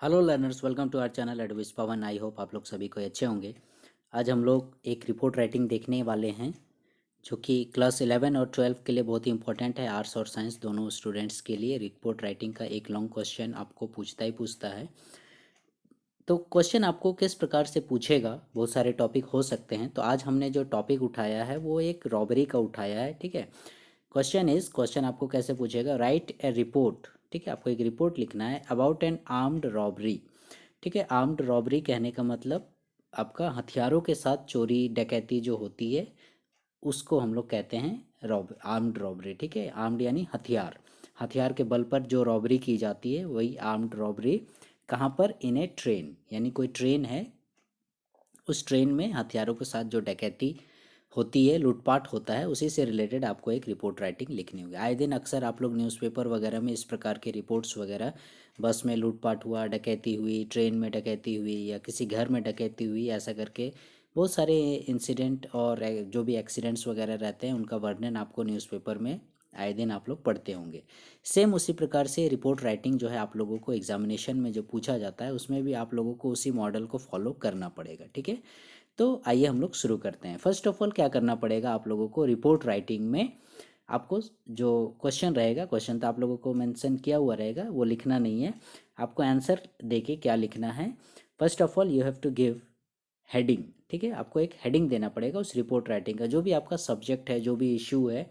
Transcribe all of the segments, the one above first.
Hello learners, welcome to our channel एडविस Pawan. I hope आप लोग सभी को अच्छे होंगे। आज हम लोग एक रिपोर्ट राइटिंग देखने वाले हैं जो कि क्लास 11 और 12 के लिए बहुत ही इंपॉर्टेंट है। आर्ट्स और साइंस दोनों स्टूडेंट्स के लिए रिपोर्ट राइटिंग का एक लॉन्ग क्वेश्चन आपको पूछता ही पूछता है। तो क्वेश्चन आपको किस प्रकार से पूछेगा, बहुत सारे टॉपिक हो सकते हैं। तो आज हमने जो टॉपिक उठाया है वो एक रॉबरी का उठाया है, ठीक है। क्वेश्चन आपको कैसे पूछेगा, राइट ए रिपोर्ट, ठीक है। आपको एक रिपोर्ट लिखना है अबाउट एन आर्म्ड रॉबरी, ठीक है। आर्म्ड रॉबरी कहने का मतलब आपका हथियारों के साथ चोरी डकैती जो होती है उसको हम लोग कहते हैं आर्म्ड रॉबरी, ठीक है। आर्म्ड यानी हथियार, हथियार के बल पर जो रॉबरी की जाती है वही आर्म्ड रॉबरी। कहाँ पर? इन ए ट्रेन, यानी कोई ट्रेन है, उस ट्रेन में हथियारों के साथ जो डकैती होती है, लूटपाट होता है, उसी से रिलेटेड आपको एक रिपोर्ट राइटिंग लिखनी होगी। आए दिन अक्सर आप लोग न्यूज़पेपर वगैरह में इस प्रकार के रिपोर्ट्स वगैरह, बस में लूटपाट हुआ, डकैती हुई, ट्रेन में डकैती हुई या किसी घर में डकैती हुई, ऐसा करके बहुत सारे इंसिडेंट और जो भी एक्सीडेंट्स वगैरह रहते हैं उनका वर्णन आपको न्यूज़पेपर में आए दिन आप लोग पढ़ते होंगे। सेम उसी प्रकार से रिपोर्ट राइटिंग जो है आप लोगों को एग्जामिनेशन में जो पूछा जाता है उसमें भी आप लोगों को उसी मॉडल को फॉलो करना पड़ेगा, ठीक है। तो आइए हम लोग शुरू करते हैं। फर्स्ट ऑफ ऑल क्या करना पड़ेगा आप लोगों को रिपोर्ट राइटिंग में, आपको जो क्वेश्चन रहेगा, क्वेश्चन तो आप लोगों को मेंशन किया हुआ रहेगा, वो लिखना नहीं है। आपको आंसर देके क्या लिखना है, first of all you have to give heading, ठीक है। आपको एक हेडिंग देना पड़ेगा उस रिपोर्ट राइटिंग का, जो भी आपका सब्जेक्ट है, जो भी इशू है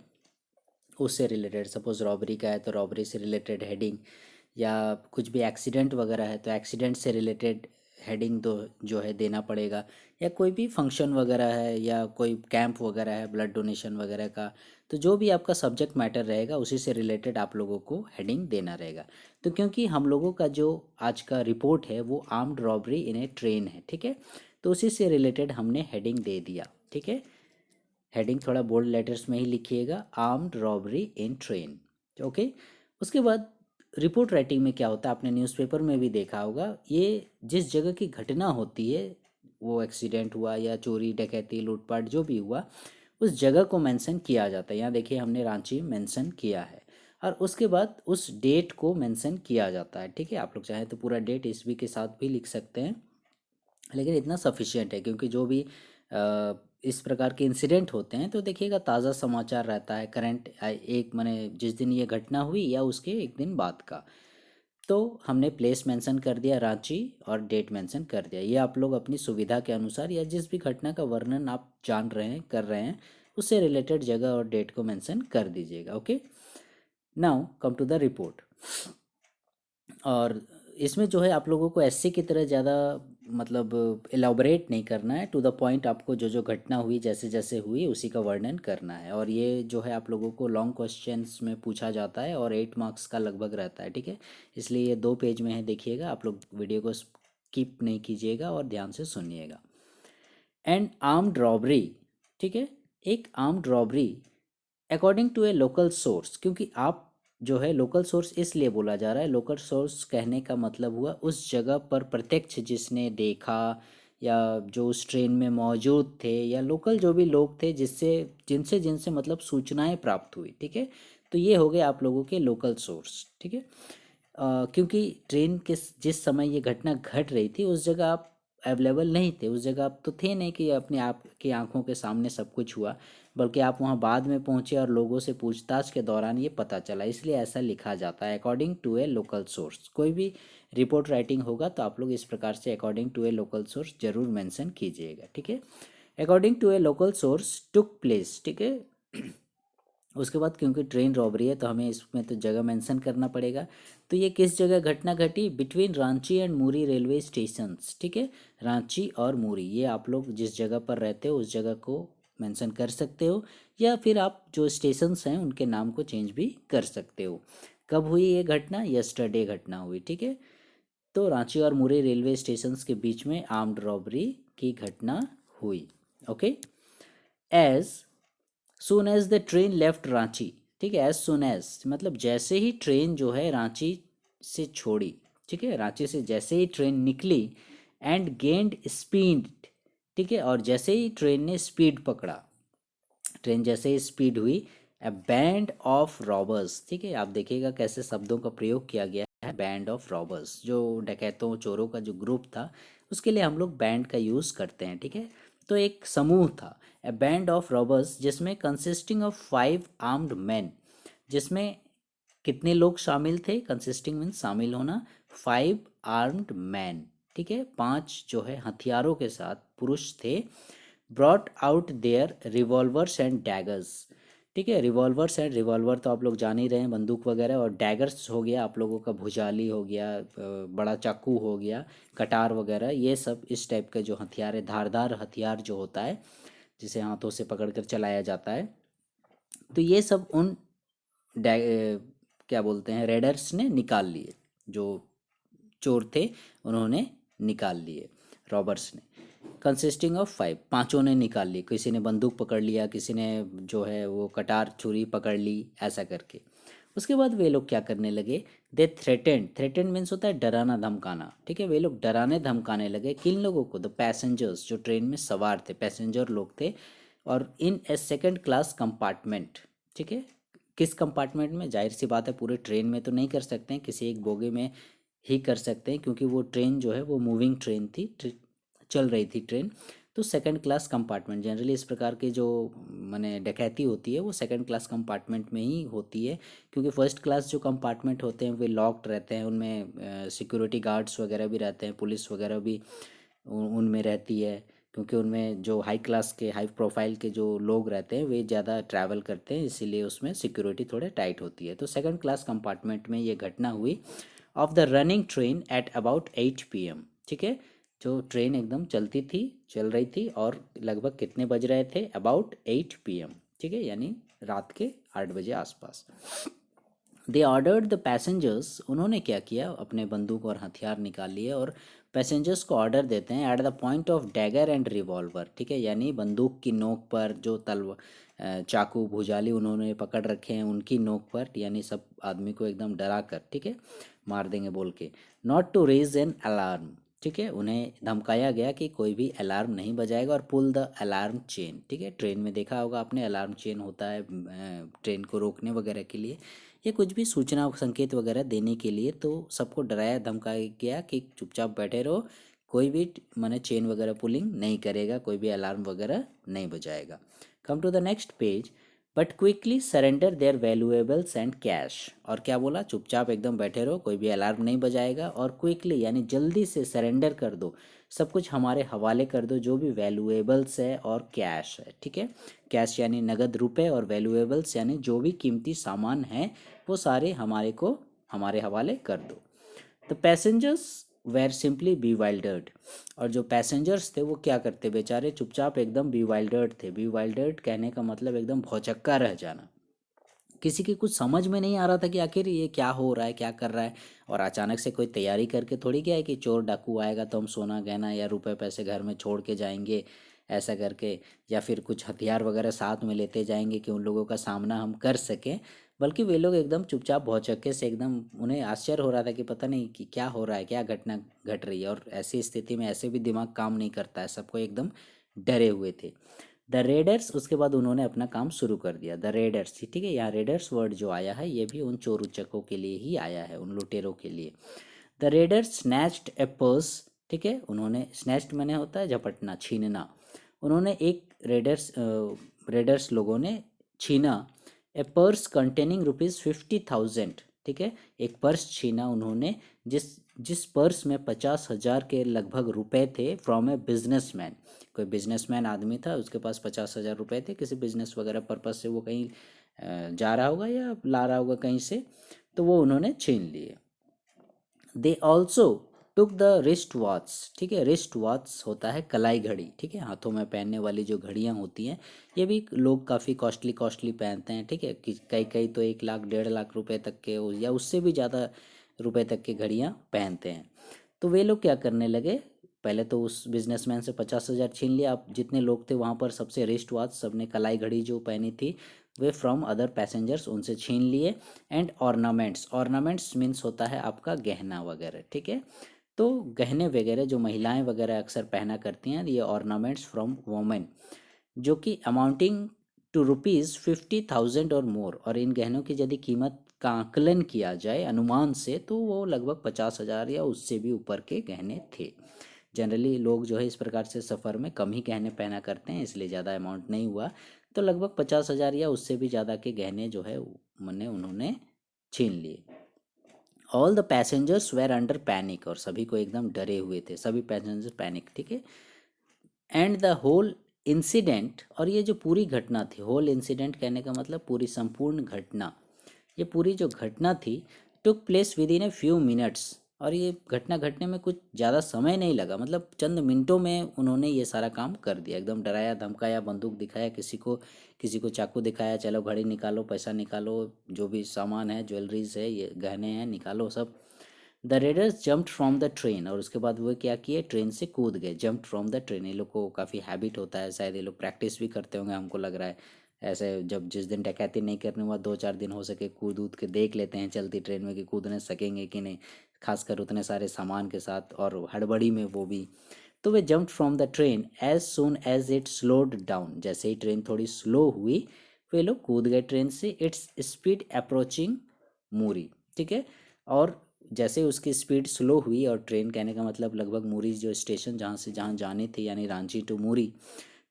उससे रिलेटेड। सपोज रॉबरी का है तो रॉबरी से रिलेटेड हेडिंग, या कुछ भी एक्सीडेंट वगैरह है तो एक्सीडेंट से रिलेटेड हेडिंग दो जो है देना पड़ेगा, या कोई भी फंक्शन वगैरह है या कोई कैंप वगैरह है ब्लड डोनेशन वगैरह का, तो जो भी आपका सब्जेक्ट मैटर रहेगा उसी से रिलेटेड आप लोगों को हेडिंग देना रहेगा। तो क्योंकि हम लोगों का जो आज का रिपोर्ट है वो आर्म्ड रॉबरी इन ए ट्रेन है, ठीक है, तो उसी से रिलेटेड हमने हेडिंग दे दिया, ठीक है। हेडिंग थोड़ा बोल्ड लेटर्स में ही लिखिएगा, आर्म्ड रॉबरी इन ट्रेन, ओके। उसके बाद रिपोर्ट राइटिंग में क्या होता है, आपने न्यूज़पेपर में भी देखा होगा, ये जिस जगह की घटना होती है, वो एक्सीडेंट हुआ या चोरी डकैती लूटपाट जो भी हुआ, उस जगह को मेंशन किया जाता है। यहाँ देखिए हमने रांची मेंशन किया है, और उसके बाद उस डेट को मेंशन किया जाता है, ठीक है। आप लोग चाहें तो पूरा डेट ईस्वी के साथ भी लिख सकते हैं, लेकिन इतना सफिशियंट है क्योंकि जो भी इस प्रकार के इंसिडेंट होते हैं तो देखिएगा ताज़ा समाचार रहता है, करंट, एक माने जिस दिन ये घटना हुई या उसके एक दिन बाद का। तो हमने प्लेस मेंशन कर दिया रांची और डेट मेंशन कर दिया। ये आप लोग अपनी सुविधा के अनुसार या जिस भी घटना का वर्णन आप जान रहे हैं, कर रहे हैं, उससे रिलेटेड जगह और डेट को मेंशन कर दीजिएगा, okay. Now come to the report. और इसमें जो है आप लोगों को एससी की तरह ज़्यादा मतलब एलाबोरेट नहीं करना है, टू द पॉइंट आपको जो जो घटना हुई जैसे जैसे हुई उसी का वर्णन करना है। और ये जो है आप लोगों को लॉन्ग क्वेश्चंस में पूछा जाता है और 8 मार्क्स का लगभग रहता है, ठीक है। इसलिए ये 2 पेज में है, देखिएगा, आप लोग वीडियो को स्किप नहीं कीजिएगा और ध्यान से सुनिएगा। एंड आर्म्ड रॉबरी, ठीक है, एक armed robbery according to a local source, क्योंकि आप जो है लोकल सोर्स इसलिए बोला जा रहा है, लोकल सोर्स कहने का मतलब हुआ उस जगह पर प्रत्यक्ष जिसने देखा, या जो उस ट्रेन में मौजूद थे, या लोकल जो भी लोग थे जिससे जिनसे जिनसे मतलब सूचनाएं प्राप्त हुई, ठीक है। तो ये हो गए आप लोगों के लोकल सोर्स, ठीक है। क्योंकि ट्रेन के जिस समय ये घटना घट रही थी उस जगह आप अवेलेबल नहीं थे, उस जगह आप तो थे नहीं कि अपने आप की आंखों के सामने सब कुछ हुआ, बल्कि आप वहाँ बाद में पहुँचे और लोगों से पूछताछ के दौरान ये पता चला, इसलिए ऐसा लिखा जाता है according to a local source. कोई भी रिपोर्ट राइटिंग होगा तो आप लोग इस प्रकार से according to a local source जरूर मेंशन कीजिएगा, ठीक है। According to a local source took place, ठीक है। उसके बाद क्योंकि ट्रेन रॉबरी है तो हमें इसमें तो जगह मेंशन करना पड़ेगा। तो ये किस जगह घटना घटी? Between Ranchi and Muri railway stations, ठीक है। रांची और मूरी, ये आप लोग जिस जगह पर रहते हो उस जगह को मेंशन कर सकते हो, या फिर आप जो स्टेशंस हैं उनके नाम को चेंज भी कर सकते हो। कब हुई ये घटना? यस्टरडे घटना हुई, ठीक है। तो रांची और मुरे रेलवे स्टेशंस के बीच में आर्म्ड रॉबरी की घटना हुई, okay. As soon as the train left Ranchi, ठीक है। एज सुन एज मतलब जैसे ही ट्रेन जो है रांची से छोड़ी, ठीक है, रांची से जैसे ही ट्रेन निकली, एंड गेंड स्पीड, ठीक है, और जैसे ही ट्रेन ने स्पीड पकड़ा, ट्रेन जैसे ही स्पीड हुई, ए बैंड ऑफ रॉबर्स, ठीक है, आप देखिएगा कैसे शब्दों का प्रयोग किया गया है। है बैंड ऑफ रॉबर्स, जो डकैतों चोरों का जो ग्रुप था उसके लिए हम लोग बैंड का यूज़ करते हैं, ठीक है। तो एक समूह था, ए बैंड ऑफ रॉबर्स, जिसमें कंसिस्टिंग ऑफ 5 आर्म्ड मैन, जिसमें कितने लोग शामिल थे, कंसिस्टिंग मीन्स शामिल होना, 5 आर्म्ड मैन, ठीक है, 5 जो है हथियारों के साथ पुरुष थे। Brought out their revolvers and daggers, ठीक है, रिवॉल्वर्स एंड रिवॉल्वर तो आप लोग जान ही रहे हैं, बंदूक वगैरह, और डैगर्स हो गया आप लोगों का भुजाली हो गया, बड़ा चाकू हो गया, कटार वगैरह, ये सब इस टाइप के जो हथियार है, धारदार हथियार जो होता है जिसे हाथों से पकड़कर चलाया जाता है, तो ये सब उन क्या बोलते हैं रेडर्स ने निकाल लिए, जो चोर थे उन्होंने निकाल लिए, रॉबर्स ने। कंसिस्टिंग ऑफ 5, पांचों ने निकाल ली, किसी ने बंदूक पकड़ लिया, किसी ने जो है वो कटार छुरी पकड़ ली, ऐसा करके। उसके बाद वे लोग क्या करने लगे, दे थ्रेटेंड, थ्रेटेंड मीन्स होता है डराना धमकाना, ठीक है, वे लोग डराने धमकाने लगे किन लोगों को, द पैसेंजर्स, जो ट्रेन में सवार थे, पैसेंजर लोग थे, और इन ए सेकेंड क्लास कंपार्टमेंट, ठीक है, किस कंपार्टमेंट में, जाहिर सी बात है पूरे ट्रेन में तो नहीं कर सकते हैं, किसी एक बोगी में ही कर सकते हैं, क्योंकि वो ट्रेन जो है वो मूविंग ट्रेन थी, चल रही थी ट्रेन। तो सेकंड क्लास कंपार्टमेंट, जनरली इस प्रकार की जो माने डकैती होती है वो सेकंड क्लास कंपार्टमेंट में ही होती है, क्योंकि फर्स्ट क्लास जो कंपार्टमेंट होते हैं वे लॉक्ड रहते हैं, उनमें सिक्योरिटी गार्ड्स वगैरह भी रहते हैं, पुलिस वगैरह भी उनमें रहती है, क्योंकि उनमें जो हाई क्लास के हाई प्रोफाइल के जो लोग रहते हैं वे ज़्यादा ट्रैवल करते हैं, इसीलिए उसमें सिक्योरिटी थोड़े टाइट होती है। तो सेकंड क्लास कंपार्टमेंट में ये घटना हुई of the running train at about 8 PM, ठीक है, जो ट्रेन एकदम चलती थी, चल रही थी, और लगभग कितने बज रहे थे, अबाउट 8 PM, ठीक है, यानी रात के 8 बजे आसपास। दे ऑर्डर्ड द पैसेंजर्स, उन्होंने क्या किया, अपने बंदूक और हथियार निकाल लिए और पैसेंजर्स को ऑर्डर देते हैं, at the point of dagger and revolver, ठीक है, यानी बंदूक की नोक पर, जो चाकू भुजाली उन्होंने पकड़ रखे हैं उनकी नोक पर, यानी सब आदमी को एकदम डरा कर, ठीक है, मार देंगे बोल के। Not to raise an alarm, ठीक है, उन्हें धमकाया गया कि कोई भी अलार्म नहीं बजाएगा, और पुल द अलार्म चेन, ठीक है, ट्रेन में देखा होगा आपने अलार्म चेन होता है ट्रेन को रोकने वगैरह के लिए, या कुछ भी सूचना संकेत वगैरह देने के लिए, तो सबको डराया धमकाया गया कि चुपचाप बैठे रहो, कोई भी माने चेन वगैरह पुलिंग नहीं करेगा, कोई भी अलार्म वगैरह नहीं बजाएगा। Come to the next page, but quickly surrender their valuables and cash, और क्या बोला, चुपचाप एकदम बैठे रहो, कोई भी अलार्म नहीं बजाएगा, और क्विकली यानी जल्दी से सरेंडर कर दो, सब कुछ हमारे हवाले कर दो, जो भी वैल्यूएबल्स है और कैश है, ठीक है, कैश यानी नगद रुपए, और वैल्यूएबल्स यानी जो भी कीमती सामान है वो सारे हमारे हवाले कर दो। द पैसेंजर्स वेर सिंपली बीवाइल्डर्ड, और जो पैसेंजर्स थे वो क्या करते बेचारे, चुपचाप एकदम बीवाइल्डर्ड थे, बीवाइल्डर्ड कहने का मतलब एकदम भौचक्का रह जाना, किसी की कुछ समझ में नहीं आ रहा था कि आखिर ये क्या हो रहा है, क्या कर रहा है, और अचानक से कोई तैयारी करके थोड़ी गया है कि चोर डाकू आएगा तो हम सोना गहना या रुपए पैसे घर में छोड़ के जाएंगे, ऐसा करके, या फिर कुछ हथियार वगैरह साथ में लेते जाएंगे कि उन लोगों का सामना हम कर सकें, बल्कि वे लोग एकदम चुपचाप भौचक्के से, एकदम उन्हें आश्चर्य हो रहा था कि पता नहीं कि क्या हो रहा है, क्या घटना घट रही है, और ऐसी स्थिति में ऐसे भी दिमाग काम नहीं करता है, सबको एकदम डरे हुए थे। द रेडर्स, उसके बाद उन्होंने अपना काम शुरू कर दिया, द रेडर्स, ठीक है, यहाँ रेडर्स वर्ड जो आया है ये भी उन चोर उचक्कों के लिए ही आया है, उन लुटेरों के लिए। The readers snatched A purse, ठीक है, उन्होंने स्नैच्ड मैंने होता है झपटना, छीनना, उन्होंने एक रेडर्स लोगों ने छीना, ए पर्स कंटेनिंग ₹50,000, ठीक है, एक पर्स छीना उन्होंने, जिस जिस पर्स में 50,000 के लगभग रुपए थे, फ्रॉम ए बिजनेसमैन, कोई बिजनेसमैन आदमी था, उसके पास 50,000 रुपए थे, किसी बिजनेस वगैरह पर्पज से वो कहीं जा रहा होगा या ला रहा होगा कहीं से, तो वो उन्होंने छीन लिए। They also took the wrist watch, ठीक है, रिस्ट वॉच होता है कलाई घड़ी, ठीक है, हाथों में पहनने वाली जो घड़ियां होती हैं, ये भी लोग काफ़ी कॉस्टली कॉस्टली पहनते हैं, ठीक है, कि कई कई तो 1 लाख 1.5 लाख रुपए तक के या उससे भी ज़्यादा रुपए तक की घड़ियां पहनते हैं। तो वे लोग क्या करने लगे, पहले तो उस बिजनेसमैन से 50,000 छीन लिया, अब जितने लोग थे वहाँ पर सबसे रिस्ट वॉच, सबने कलाई घड़ी जो पहनी थी वे फ्रॉम अदर पैसेंजर्स उनसे छीन लिए, एंड ऑर्नामेंट्स, ऑर्नामेंट्स मीन्स होता है आपका गहना वगैरह, ठीक है, तो गहने वगैरह जो महिलाएं वगैरह अक्सर पहना करती हैं, ये ऑर्नामेंट्स फ्रॉम वोमेन, जो कि अमाउंटिंग टू ₹50,000 और मोर, और इन गहनों की यदि कीमत का आकलन किया जाए अनुमान से तो वो लगभग 50,000 या उससे भी ऊपर के गहने थे। जनरली लोग जो है इस प्रकार से सफ़र में कम ही गहने पहना करते हैं, इसलिए ज़्यादा अमाउंट नहीं हुआ। तो लगभग 50,000 या उससे भी ज़्यादा के गहने जो है मैंने उन्होंने छीन लिए। All the passengers were under panic, और सभी को एकदम डरे हुए थे, सभी पैसेंजर पैनिक, ठीक है। एंड द होल इंसिडेंट, और ये जो पूरी घटना थी, होल इंसिडेंट कहने का मतलब पूरी संपूर्ण घटना, ये पूरी जो घटना थी took place with in a few minutes, और ये घटना घटने में कुछ ज़्यादा समय नहीं लगा, मतलब चंद मिनटों में उन्होंने ये सारा काम कर दिया। एकदम डराया धमकाया, बंदूक दिखाया, किसी को चाकू दिखाया, चलो घड़ी निकालो, पैसा निकालो, जो भी सामान है, ज्वेलरीज है, ये गहने हैं, निकालो सब। The readers jumped from the train, और उसके बाद वो क्या किए, ट्रेन से कूद गए। जम्प्ड फ्रॉम द ट्रेन, ये लोग को काफ़ी हैबिट होता है, शायद ये लोग प्रैक्टिस भी करते होंगे, हमको लग रहा है ऐसे। जब जिस दिन डकैती नहीं करने हुआ 2-4 दिन हो सके कूद ऊद के देख लेते हैं चलती ट्रेन में कि कूदने सकेंगे कि नहीं, खासकर उतने सारे सामान के साथ और हड़बड़ी में वो भी। तो they jumped from the train as soon as it slowed down, जैसे ही ट्रेन थोड़ी स्लो हुई वे लोग कूद गए ट्रेन से। इट्स स्पीड अप्रोचिंग मूरी, ठीक है। और जैसे उसकी स्पीड स्लो हुई, और ट्रेन कहने का मतलब लगभग मूरी जो स्टेशन जहाँ जानी थी, यानी रांची टू मूरी,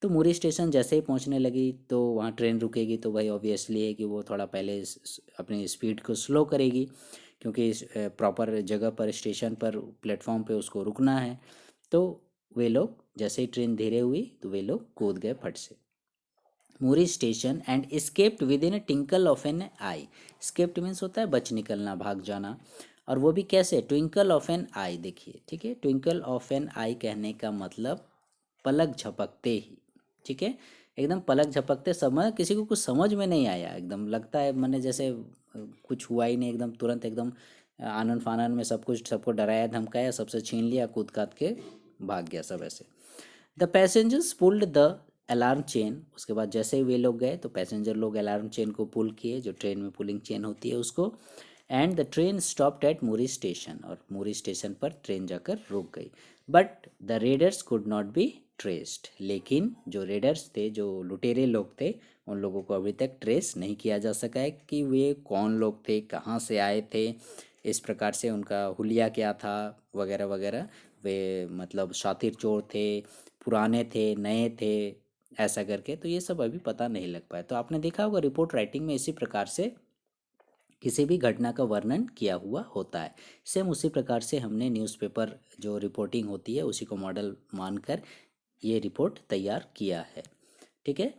तो मूरी स्टेशन जैसे ही पहुंचने लगी तो वहाँ ट्रेन रुकेगी, तो भाई ऑब्वियसली है कि वो थोड़ा पहले अपनी स्पीड को स्लो करेगी, क्योंकि प्रॉपर जगह पर, स्टेशन पर, प्लेटफॉर्म पे उसको रुकना है। तो वे लोग जैसे ही ट्रेन धीरे हुई तो वे लोग कूद गए फट से Muri station and escaped within a twinkle of an eye. Escaped means होता है बच निकलना, भाग जाना, और वो भी कैसे, ट्विंकल ऑफ एन आई, देखिए ठीक है। ट्विंकल ऑफ एन आई कहने का मतलब पलक झपकते ही, ठीक है, एकदम पलक झपकते समय, किसी को कुछ समझ में नहीं आया, एकदम लगता है मैंने जैसे कुछ हुआ ही नहीं, एकदम तुरंत एकदम आनन फानन में सब कुछ, सबको डराया धमकाया, सबसे छीन लिया, कूद काद के भाग गया सब ऐसे। The passengers pulled the alarm chain, उसके बाद जैसे ही वे लोग गए तो पैसेंजर लोग अलार्म चेन को पुल किए, जो ट्रेन में पुलिंग चेन होती है उसको। And the train stopped at Muri station, और मूरी स्टेशन पर ट्रेन जाकर रुक गई। But the readers could not be traced, लेकिन जो रेडर्स थे, जो लुटेरे लोग थे, उन लोगों को अभी तक ट्रेस नहीं किया जा सका है कि वे कौन लोग थे, कहाँ से आए थे, इस प्रकार से उनका हुलिया क्या था, वगैरह वगैरह। वे मतलब शातिर चोर थे, पुराने थे, नए थे, ऐसा करके, तो ये सब अभी पता नहीं लग पाया। तो आपने देखा होगा रिपोर्ट राइटिंग में इसी प्रकार से किसी भी घटना का वर्णन किया हुआ होता है। सेम उसी प्रकार से हमने न्यूज़पेपर जो रिपोर्टिंग होती है उसी को मॉडल मानकर ये रिपोर्ट तैयार किया है, ठीक है।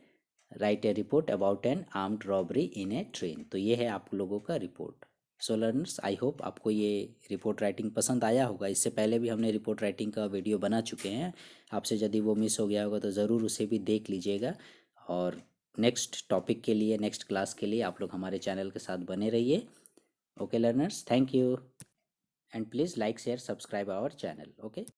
Right A report about an armed robbery in A train, तो ये है आप लोगों का report. So learners, I hope आपको ये रिपोर्ट राइटिंग पसंद आया होगा। इससे पहले भी हमने रिपोर्ट राइटिंग का वीडियो बना चुके हैं, आपसे यदि वो मिस हो गया होगा तो ज़रूर उसे भी देख लीजिएगा। और नेक्स्ट टॉपिक के लिए, नेक्स्ट क्लास के लिए आप लोग हमारे चैनल के साथ बने रहिए। Okay learners, thank you, and please like share subscribe our channel. Okay.